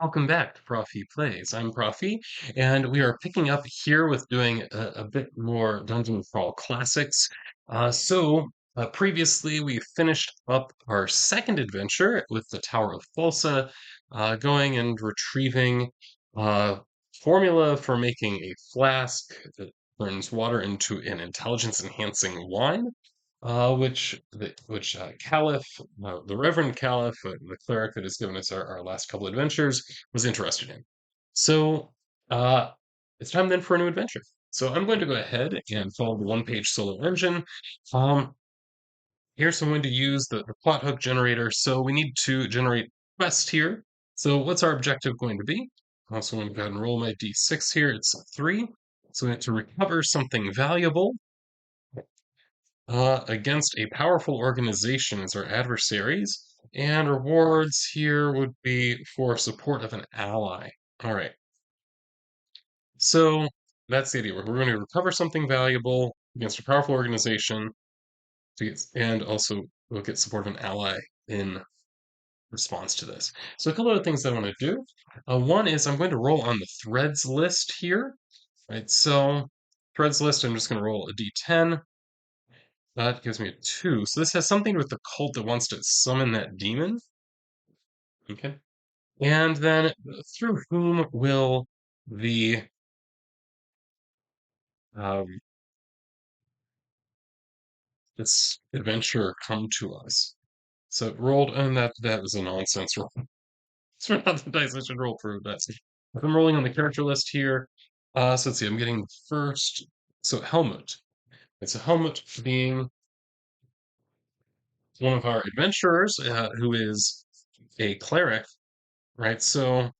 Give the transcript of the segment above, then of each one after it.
Welcome back to Profi Plays. I'm Profi, and we are picking up here with doing a bit more Dungeon Crawl Classics. Previously we finished up our second adventure with the Tower of Fulsa, going and retrieving uh, formula for making a flask that turns water into an intelligence-enhancing wine, Caliph, the Reverend Caliph, the cleric that has given us our last couple adventures, was interested in. So uh, it's time then for a new adventure. So I'm going to go ahead and follow the one-page solo engine. Um, Here's I'm going to use the plot hook generator. So we need to generate quest here. So what's our objective going to be? Also, I'm going to go ahead and roll my d6 here. It's 3. So we have to recover something valuable against a powerful organization as our adversaries. And rewards here would be for support of an ally. All right. So that's the idea. We're going to recover something valuable against a powerful organization and also we'll get support of an ally in response to this. So a couple of things that I want to do. One is I'm going to roll on the threads list here. Right. So threads list, I'm just going to roll a d10. That gives me a 2. So this has something with the cult that wants to summon that demon. Okay. And then through whom will the um, this adventure come to us? So it rolled, and that was a nonsense roll. It's not the dice I should roll for that. If I'm rolling on the character list here, so let's see, I'm getting the first. So Helmut. It's a Helmut being one of our adventurers who is a cleric, right? So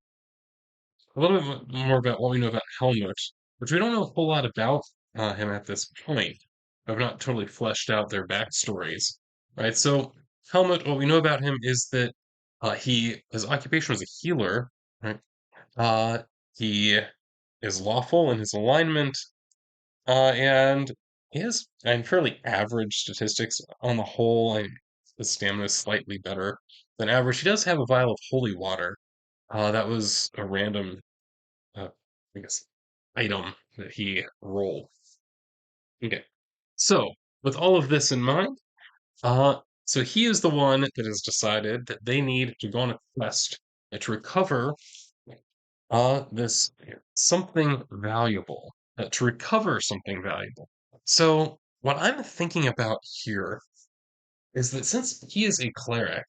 a little bit more about what we know about Helmut, which we don't know a whole lot about him at this point. I've not totally fleshed out their backstories, right? So Helmut, what we know about him is that his occupation was a healer, right? Uh, he is lawful in his alignment, and he has fairly average statistics on the whole. His stamina is slightly better than average. He does have a vial of holy water. That was a random uh, I guess, item that he rolled. Okay. So, with all of this in mind, so he is the one that has decided that they need to go on a quest to recover this something valuable, to recover something valuable. So, what I'm thinking about here is that since he is a cleric,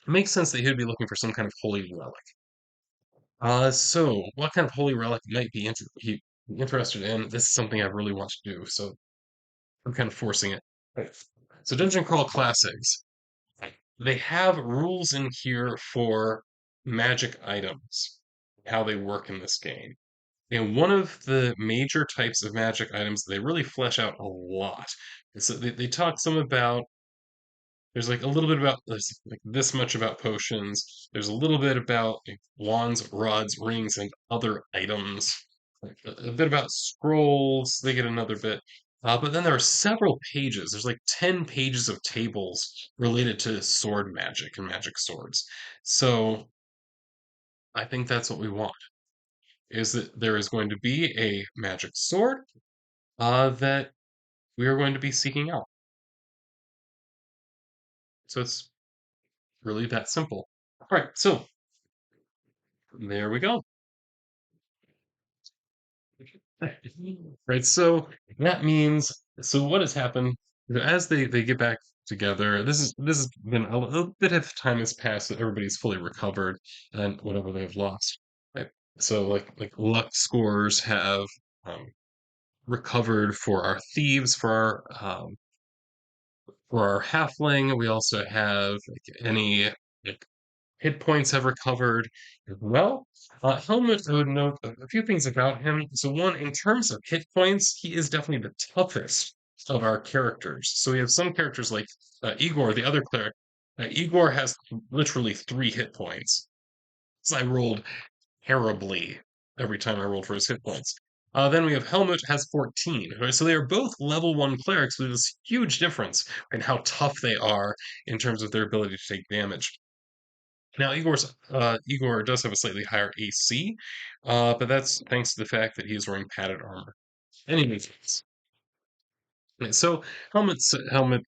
it makes sense that he would be looking for some kind of holy relic. So what kind of holy relic might he be interested in? This is something I really want to do, so I'm kind of forcing it. Right. So Dungeon Crawl Classics, they have rules in here for magic items, how they work in this game. And one of the major types of magic items they really flesh out a lot. So they talk some about there's like a little bit about there's like this much about potions. There's a little bit about like, wands, rods, rings, and other items. Like a bit about scrolls. They get another bit. But then there are several pages. There's like 10 pages of tables related to sword magic and magic swords. So I think that's what we want. Is that there is going to be a magic sword that we are going to be seeking out. So it's really that simple. All right, so there we go. Right, so that means so what has happened as they get back together. This has been a bit of time has passed that everybody's fully recovered and whatever they have lost. Right. So like luck scores have um, recovered for our halfling. We also have like, any like, hit points have recovered as well. Helmut, I would note a few things about him. So, one, in terms of hit points, he is definitely the toughest of our characters. So, we have some characters like Igor, the other cleric. Igor has literally 3 hit points. So, I rolled terribly every time I rolled for his hit points. Then we have Helmut has 14. Right? So they are both level 1 clerics with this huge difference in how tough they are in terms of their ability to take damage. Now, Igor does have a slightly higher AC, but that's thanks to the fact that he is wearing padded armor. Anyways, right, so Helmut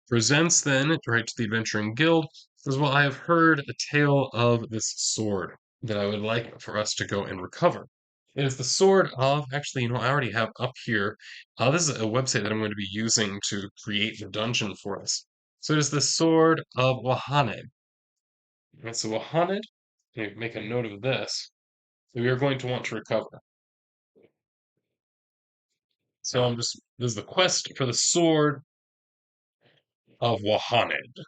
presents then right to the Adventuring Guild. Says, "Well, I have heard a tale of this sword that I would like for us to go and recover. It is the sword of actually, I already have up here. This is a website that I'm going to be using to create the dungeon for us. So it is the Sword of Wahanid. And so Wahanid, make a note of this. We are going to want to recover. So this is the quest for the Sword of Wahanid.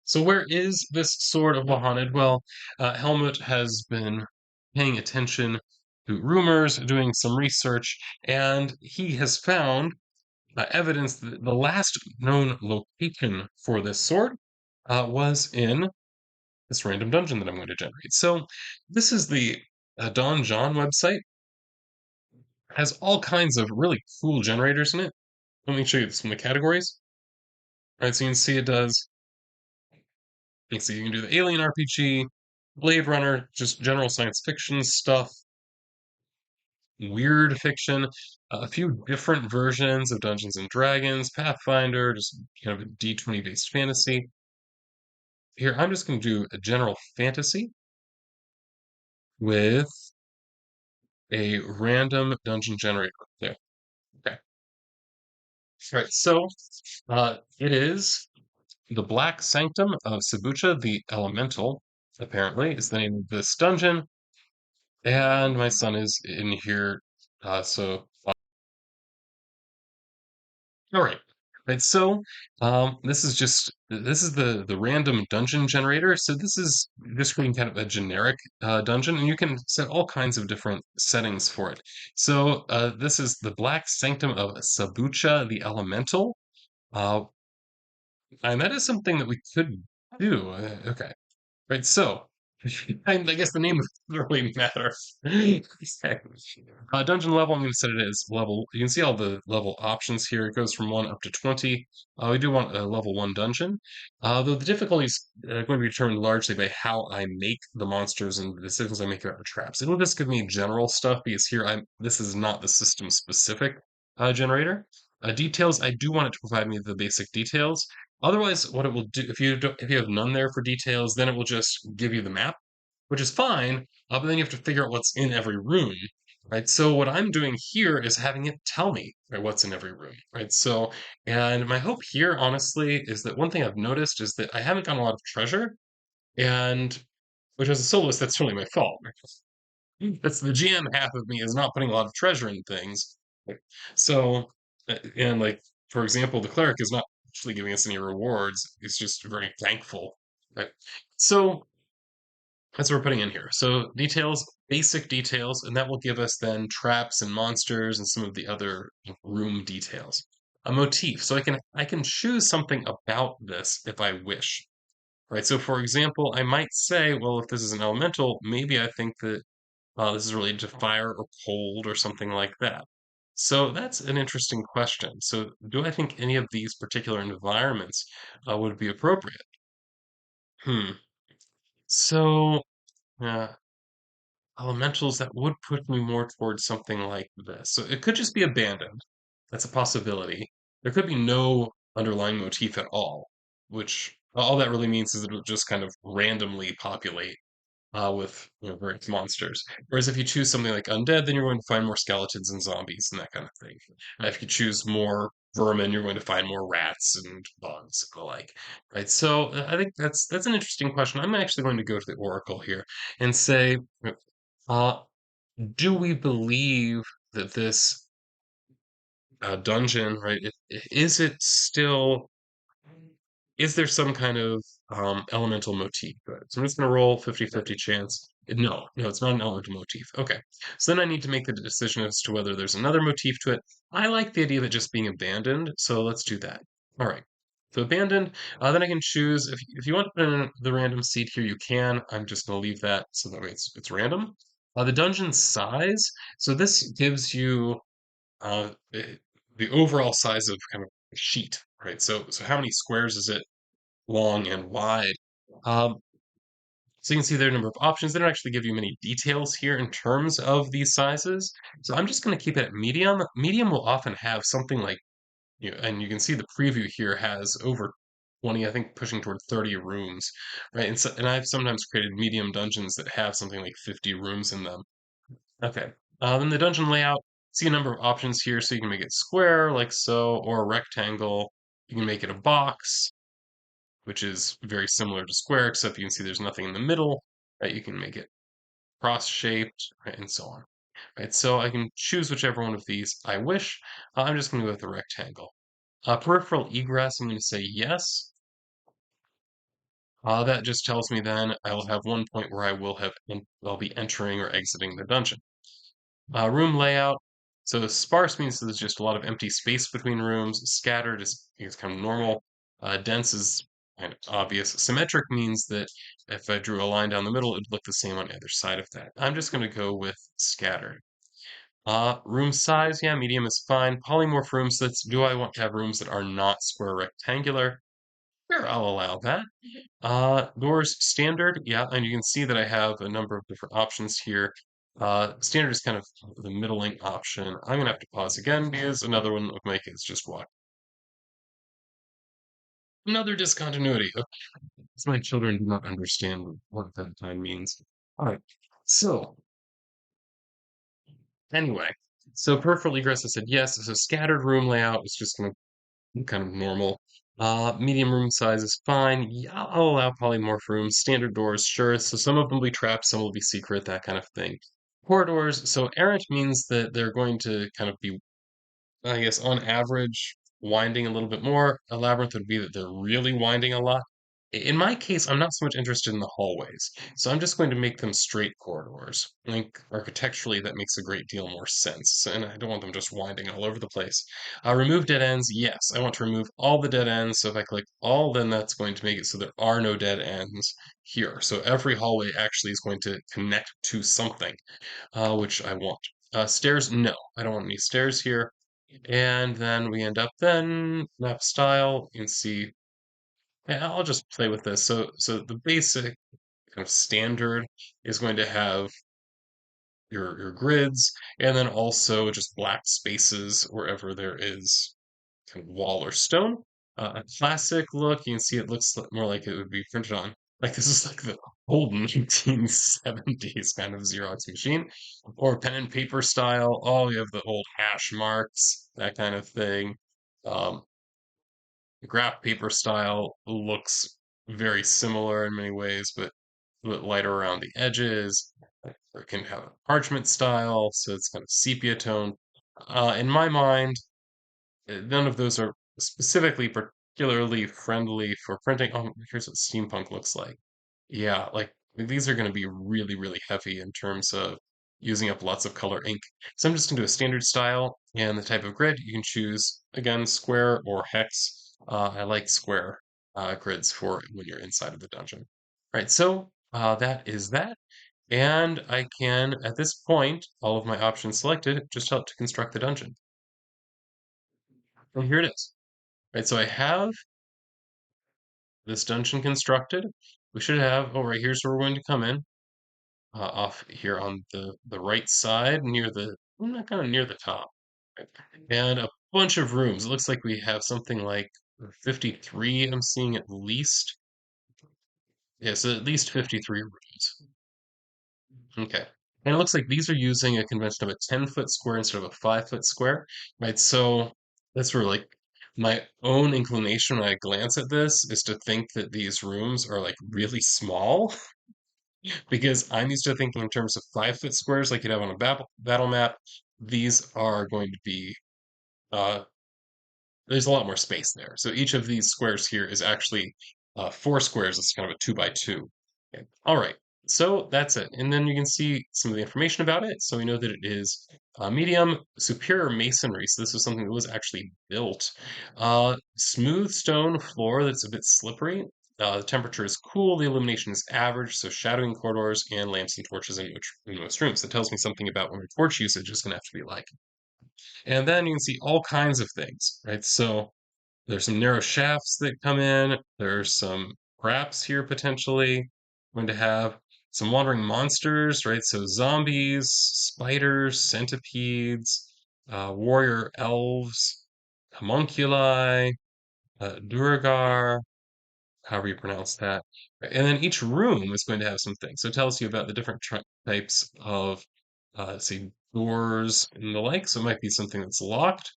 So where is this Sword of Wahanid? Well, Helmut has been paying attention to rumors, doing some research, and he has found evidence that the last known location for this sword was in this random dungeon that I'm going to generate. So this is the Don John website. Has all kinds of really cool generators in it. Let me show you some of the categories. All right, so you can see it does. You can see you can do the Alien RPG, Blade Runner, just general science fiction stuff, weird fiction, a few different versions of Dungeons and Dragons, Pathfinder, just kind of a D20 based fantasy. Here, I'm just going to do a general fantasy with a random dungeon generator there. Okay. All right, so it is the Black Sanctum of Sabucha, the Elemental, apparently, is the name of this dungeon. And my son is in here. All right. Right, so this is the random dungeon generator. So this is just being kind of a generic dungeon, and you can set all kinds of different settings for it. So this is the Black Sanctum of Sabucha, the Elemental. Uh, and that is something that we could do. Okay. Right, so I guess the name doesn't really matter. Dungeon level, I'm going to set it as level. You can see all the level options here. It goes from 1 up to 20. We do want a level 1 dungeon, though the difficulty is going to be determined largely by how I make the monsters and the decisions I make about the traps. It'll just give me general stuff because here this is not the system specific generator. Details, I do want it to provide me the basic details. Otherwise, what it will do, if you have none there for details, then it will just give you the map, which is fine, but then you have to figure out what's in every room, right? So what I'm doing here is having it tell me, right, what's in every room, right? So, and my hope here, honestly, is that one thing I've noticed is that I haven't gotten a lot of treasure, and which as a soloist, that's really my fault. That's the GM half of me is not putting a lot of treasure in things. Like, so, and like, for example, the cleric is not actually giving us any rewards. He's just very thankful. Right? So that's what we're putting in here. So details, basic details, and that will give us then traps and monsters and some of the other room details. A motif. So I can choose something about this if I wish. Right. So for example, I might say, well, if this is an elemental, maybe I think that this is related to fire or cold or something like that. So that's an interesting question. So, do I think any of these particular environments would be appropriate? Hmm. So, uh, elementals that would put me more towards something like this. So, it could just be abandoned. That's a possibility. There could be no underlying motif at all, which all that really means is that it'll just kind of randomly populate with various monsters. Whereas if you choose something like undead, then you're going to find more skeletons and zombies and that kind of thing. If you choose more vermin, you're going to find more rats and bugs and the like. Right. So I think that's an interesting question. I'm actually going to go to the Oracle here and say, uh, do we believe that this dungeon, right? Is it still is there some kind of elemental motif to it? So I'm just going to roll 50-50 chance. No, it's not an elemental motif. Okay. So then I need to make the decision as to whether there's another motif to it. I like the idea of it just being abandoned, so let's do that. All right. So abandoned. Then I can choose if you want to put in the random seed here, you can. I'm just going to leave that so that way it's random. The dungeon size. So this gives you the overall size of kind of a sheet, right? So how many squares is it long and wide. Um, so you can see there are a number of options. They don't actually give you many details here in terms of these sizes. So I'm just going to keep it at medium. Medium will often have something like, and you can see the preview here has over 20, I think pushing toward 30 rooms, right? And I've sometimes created medium dungeons that have something like 50 rooms in them. Okay. Then the dungeon layout, see a number of options here. So you can make it square like so, or a rectangle. You can make it a box, which is very similar to square, except you can see there's nothing in the middle, right? You can make it cross-shaped, right, and so on. Right, so I can choose whichever one of these I wish. I'm just going to go with the rectangle. Peripheral egress, I'm going to say yes. That just tells me then I will have one point where I'll be entering or exiting the dungeon. Room layout. So sparse means there's just a lot of empty space between rooms. Scattered is kind of normal. Dense is kind of obvious. Symmetric means that if I drew a line down the middle, it would look the same on either side of that. I'm just going to go with scattered. Room size, yeah, medium is fine. Polymorph rooms, do I want to have rooms that are not square rectangular? Sure, I'll allow that. Doors standard, yeah, and you can see that I have a number of different options here. Standard is kind of the middling option. I'm gonna have to pause again because another one of my kids just walked. Another discontinuity. Okay, so my children do not understand what that time means. All right, so anyway, so peripheral egress, I said yes. So scattered room layout is just gonna kind of normal. Medium room size is fine. Yeah, I'll allow polymorph rooms. Standard doors, sure. So some of them will be trapped, some will be secret, that kind of thing. Corridors, so errant means that they're going to kind of be, I guess, on average, winding a little bit more. A labyrinth would be that they're really winding a lot. In my case, I'm not so much interested in the hallways, so I'm just going to make them straight corridors. I think architecturally that makes a great deal more sense, and I don't want them just winding all over the place. Remove dead ends, yes, I want to remove all the dead ends, so if I click all, then that's going to make it so there are no dead ends here. So every hallway actually is going to connect to something, which I want. Stairs, no, I don't want any stairs here. And then we end up then, map style, you can see, yeah, I'll just play with this. So the basic kind of standard is going to have your grids, and then also just black spaces wherever there is kind of wall or stone. A classic look, you can see it looks more like it would be printed on. Like this is like the old 1970s kind of Xerox machine, or pen and paper style. Oh, you have the old hash marks, that kind of thing. Um, the graph paper style looks very similar in many ways, but a bit lighter around the edges. Or it can have a parchment style, so it's kind of sepia tone. In my mind, none of those are specifically particularly friendly for printing. Oh, here's what steampunk looks like. Yeah, like these are going to be really, really heavy in terms of using up lots of color ink. So I'm just going to do a standard style and the type of grid. You can choose, again, square or hex. I like square grids for when you're inside of the dungeon. Right, so that is that. And I can, at this point, all of my options selected, just help to construct the dungeon. And here it is. Right, so I have this dungeon constructed. We should have, oh, right here's where we're going to come in, off here on the right side, near the, kind of near the top. Right. And a bunch of rooms. It looks like we have something like 53, I'm seeing at least. Yeah, so at least 53 rooms. Okay. And it looks like these are using a convention of a 10-foot square instead of a 5-foot square, right? So that's where like my own inclination when I glance at this is to think that these rooms are like really small because I'm used to thinking in terms of 5-foot squares like you'd have on a battle map. These are going to be uh, there's a lot more space there. So each of these squares here is actually 4 squares. It's kind of a 2 by 2. Okay. All right. So that's it. And then you can see some of the information about it. So we know that it is medium superior masonry. So this was something that was actually built. Smooth stone floor that's a bit slippery. The temperature is cool. The illumination is average. So shadowing corridors and lamps and torches in most rooms. That tells me something about what my torch usage is going to have to be like. And then you can see all kinds of things, right? So There's some narrow shafts that come in. There's some traps here potentially. Going to have some wandering monsters, right? So zombies, spiders, centipedes, warrior elves, homunculi, Duragar, however you pronounce that. And then each room is going to have some things. So it tells you about the different types of, say, doors and the like. So it might be something that's locked.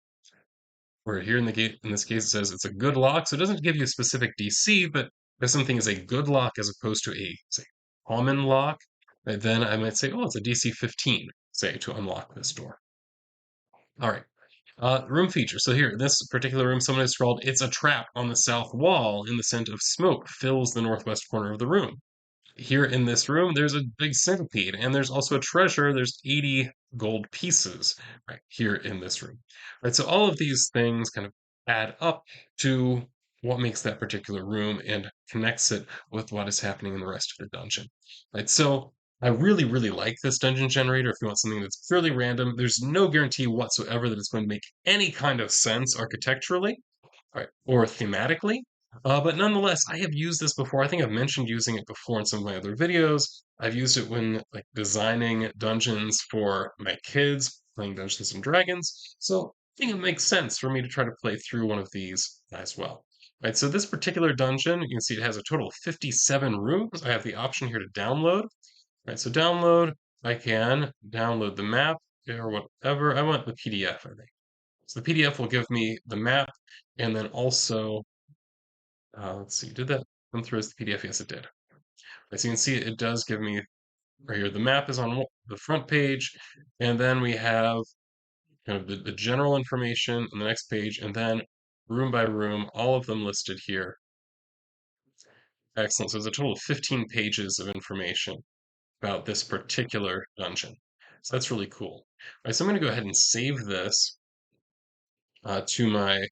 Where here in the gate, in this case, it says it's a good lock. So it doesn't give you a specific DC, but if something is a good lock as opposed to a, say, common lock, then I might say, oh, it's a DC 15, say, to unlock this door. All right. Room feature. So here, this particular room, someone has scrawled, it's a trap on the south wall, and the scent of smoke fills the northwest corner of the room. Here in this room, there's a big centipede, and there's also a treasure. There's 80 gold pieces right here in this room. Right, so all of these things kind of add up to what makes that particular room and connects it with what is happening in the rest of the dungeon. Right, so I really, really like this dungeon generator. If you want something that's purely random, there's no guarantee whatsoever that it's going to make any kind of sense architecturally, right, or thematically. But nonetheless, I have used this before. I think I've mentioned using it before in some of my other videos. I've used it when like designing dungeons for my kids, playing Dungeons and Dragons. So I think it makes sense for me to try to play through one of these as well. Right, so this particular dungeon, you can see it has a total of 57 rooms. I have the option here to download. Right, so download, I can download the map or whatever. I want the PDF, I think. So the PDF will give me the map and then also let's see, did that come through as the PDF? Yes, it did. As you can see, it does give me right here. The map is on the front page, and then we have kind of the general information on the next page, and then room by room, all of them listed here. Excellent. So there's a total of 15 pages of information about this particular dungeon. So that's really cool. All right, so I'm going to go ahead and save this to my,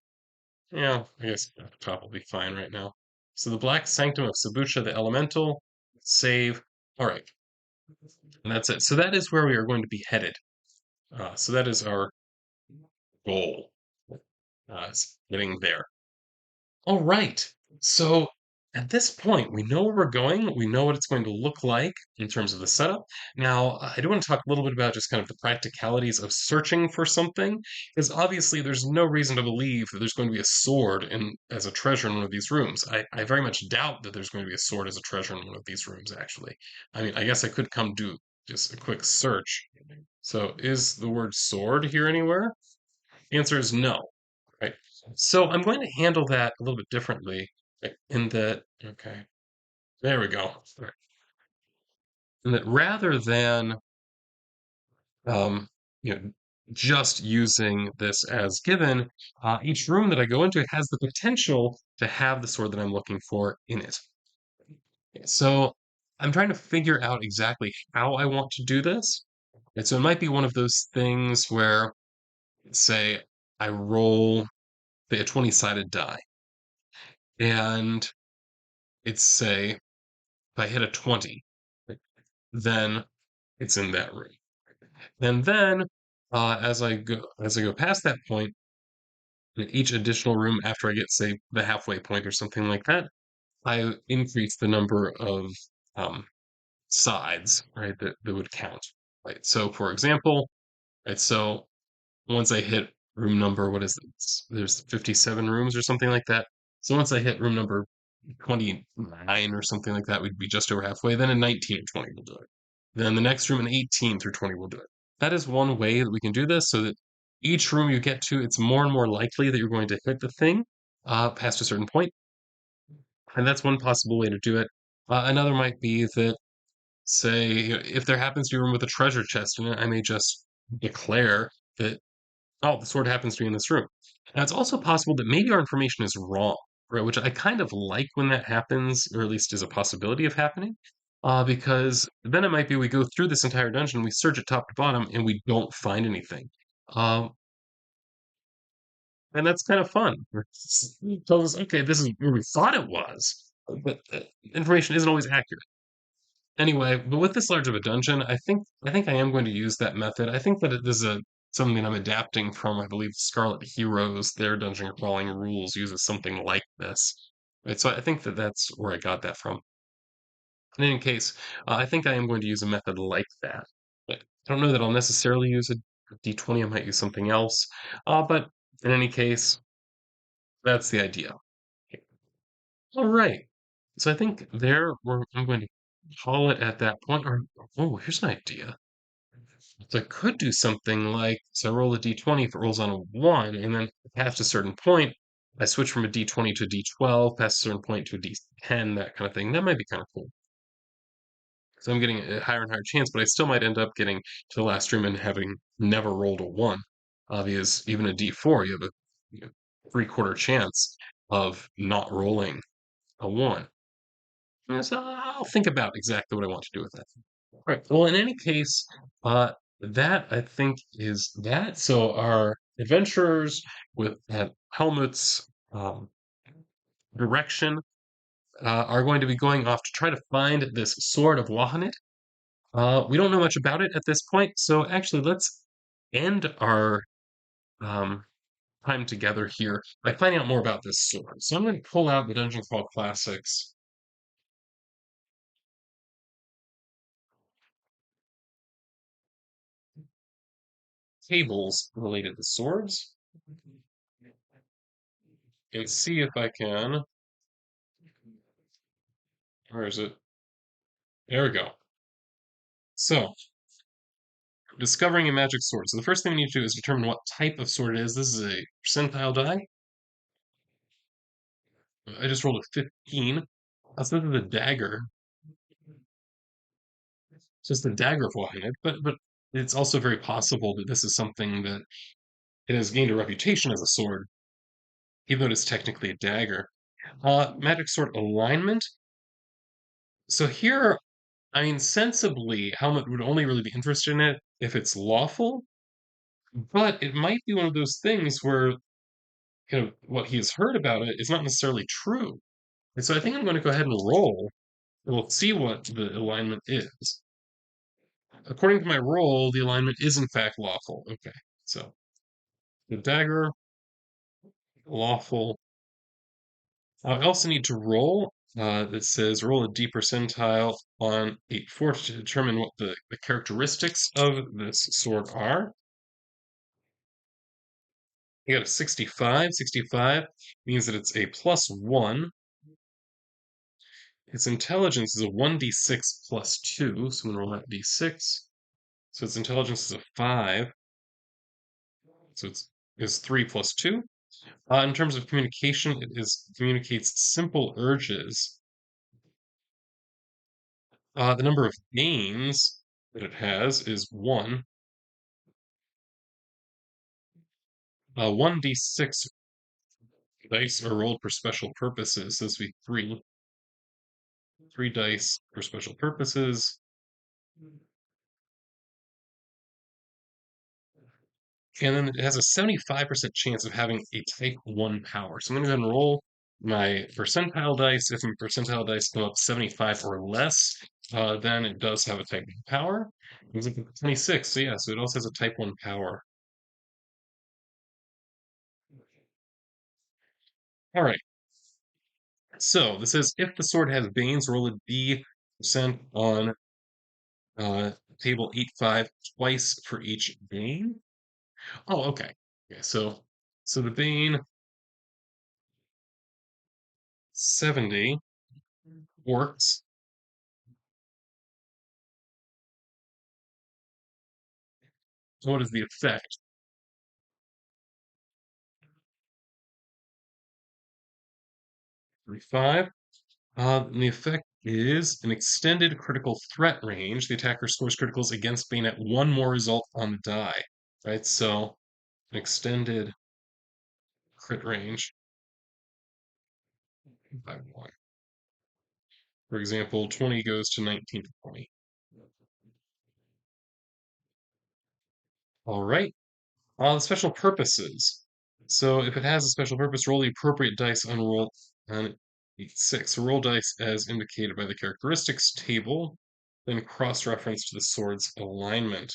yeah, I guess top will be fine right now. So the Black Sanctum of Sabucha, the Elemental, save. All right, and that's it. So that is where we are going to be headed. So that is our goal, is getting there. All right. So at this point, we know where we're going. We know what it's going to look like in terms of the setup. Now, I do want to talk a little bit about just kind of the practicalities of searching for something, because obviously there's no reason to believe that there's going to be a sword in as a treasure in one of these rooms. I very much doubt that there's going to be a sword as a treasure in one of these rooms, actually. I mean, I guess I could come do just a quick search. So is the word sword here anywhere? The answer is no. Right. So I'm going to handle that a little bit differently in that, okay, there we go. Right. In that rather than, um, you know, just using this as given, each room that I go into has the potential to have the sword that I'm looking for in it. So I'm trying to figure out exactly how I want to do this. And so it might be one of those things where, say, I roll a 20-sided die, and it's say if I hit a 20, then it's in that room. And then as I go past that point, in each additional room after I get say the halfway point or something like that, I increase the number of um, sides, right, that would count. Right. So for example, right, so once I hit room number, what is it? There's 57 rooms or something like that. So once I hit room number 29 or something like that, we'd be just over halfway. Then a 19 or 20 will do it. Then the next room, an 18 through 20 will do it. That is one way that we can do this so that each room you get to, it's more and more likely that you're going to hit the thing past a certain point. And that's one possible way to do it. Another might be that, say, if there happens to be a room with a treasure chest in it, I may just declare that oh, the sword happens to be in this room. Now, it's also possible that maybe our information is wrong, right? Which I kind of like when that happens, or at least is a possibility of happening, because then it might be we go through this entire dungeon, we search it top to bottom, and we don't find anything. Um, and that's kind of fun. It tells us, okay, this is where we thought it was, but information isn't always accurate. Anyway, but with this large of a dungeon, I think I am going to use that method. I think that this is a something that I'm adapting from, I believe, Scarlet Heroes. Their dungeon crawling rules uses something like this. Right, so I think that that's where I got that from. In any case, I think I am going to use a method like that. But I don't know that I'll necessarily use a D20. I might use something else. But in any case, that's the idea. All right. So I think I'm going to call it at that point. Or oh, here's an idea. So I could do something like, so I roll a d20 if it rolls on a 1, and then past a certain point, I switch from a d20 to a d12, past a certain point to a d10, that kind of thing. That might be kind of cool. So I'm getting a higher and higher chance, but I still might end up getting to the last stream and having never rolled a 1. Because even a d4, you have a three-quarter chance of not rolling a 1. So I'll think about exactly what I want to do with that. Right. Well, in any case, that I think is that. So our adventurers with Helmut's direction are going to be going off to try to find this Sword of Wahanid. We don't know much about it at this point, so actually, let's end our um, time together here by finding out more about this sword. So I'm going to pull out the Dungeon Crawl Classics tables related to swords and see if I can. Where is it? There we go. So, discovering a magic sword. So the first thing we need to do is determine what type of sword it is. This is a percentile die. I just rolled a 15. So this is a dagger. It's just a dagger of Wahanid, but it's also very possible that this is something that it has gained a reputation as a sword, even though it is technically a dagger. Magic sword alignment. So here, I mean, sensibly, Helmut would only really be interested in it if it's lawful, but it might be one of those things where what he has heard about it is not necessarily true. And so I think I'm going to go ahead and roll, and we'll see what the alignment is. According to my roll, the alignment is in fact lawful. Okay, so the dagger, lawful. I also need to roll. That says roll a D percentile on 8 4 to determine what the characteristics of this sword are. You got a 65. 65 means that it's a +1. Its intelligence is a 1d6 plus 2, so I'm going to roll that d6. So its intelligence is a 5, so is 3 plus 2. In terms of communication, communicates simple urges. The number of gains that it has is 1. 1d6 dice are rolled for special purposes. So this would be 3. 3 dice for special purposes. And then it has a 75% chance of having a type 1 power. So I'm going to go ahead and roll my percentile dice. If my percentile dice come up 75 or less, then it does have a type 1 power. It was like 26, so yeah, so it also has a type 1 power. All right. So this says if the sword has banes, roll a D% on table 8-5 twice for each bane. Oh, okay. Okay, so the bane 70 works. So what is the effect? 35. And the effect is an extended critical threat range. The attacker scores criticals against Bane at one more result on the die. Right? So an extended crit range by 1. For example, 20 goes to 19 to 20. All right. The special purposes. So if it has a special purpose, roll the appropriate dice on roll on 6. So roll dice as indicated by the characteristics table, then cross-reference to the sword's alignment.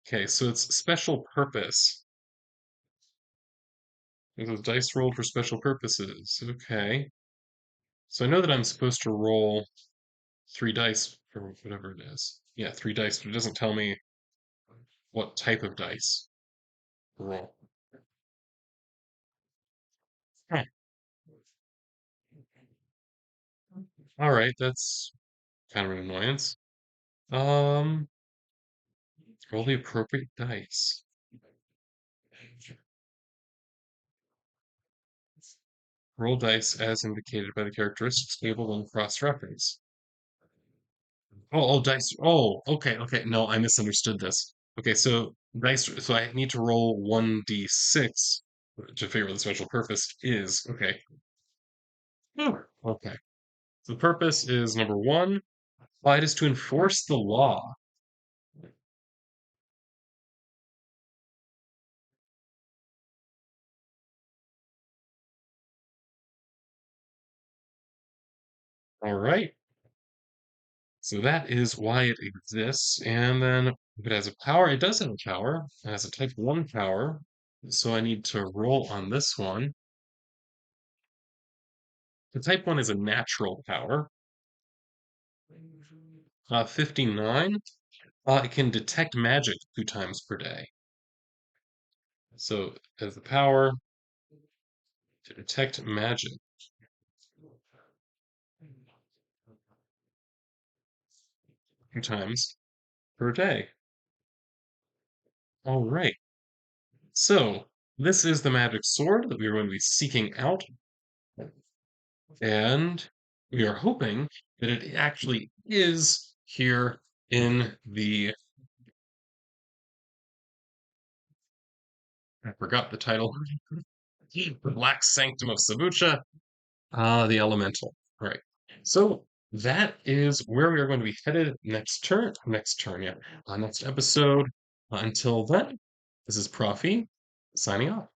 Okay, so it's special purpose. There's a dice rolled for special purposes. Okay. So I know that I'm supposed to roll three dice for whatever it is. Yeah, three dice, but it doesn't tell me what type of dice to roll. Huh. All right, that's kind of an annoyance. Um, roll the appropriate dice. Roll dice as indicated by the characteristics table and cross-reference. Dice. Oh, okay, okay. No, I misunderstood this. Okay, so dice. So I need to roll 1d6 to figure out what the special purpose is. Okay. Okay. So the purpose is number one, it is to enforce the law. All right. So that is why it exists. And then if it has a power, it does have a power. It has a type 1 power. So I need to roll on this one. The type 1 is a natural power. 59. It can detect magic 2 times per day. So it has the power to detect magic 2 times per day. All right. So this is the magic sword that we are going to be seeking out. And we are hoping that it actually is here in the, I forgot the title, the Black Sanctum of Sabucha, the Elemental. All right. So that is where we are going to be headed next turn, yeah, next episode. Until then, this is Profi signing off.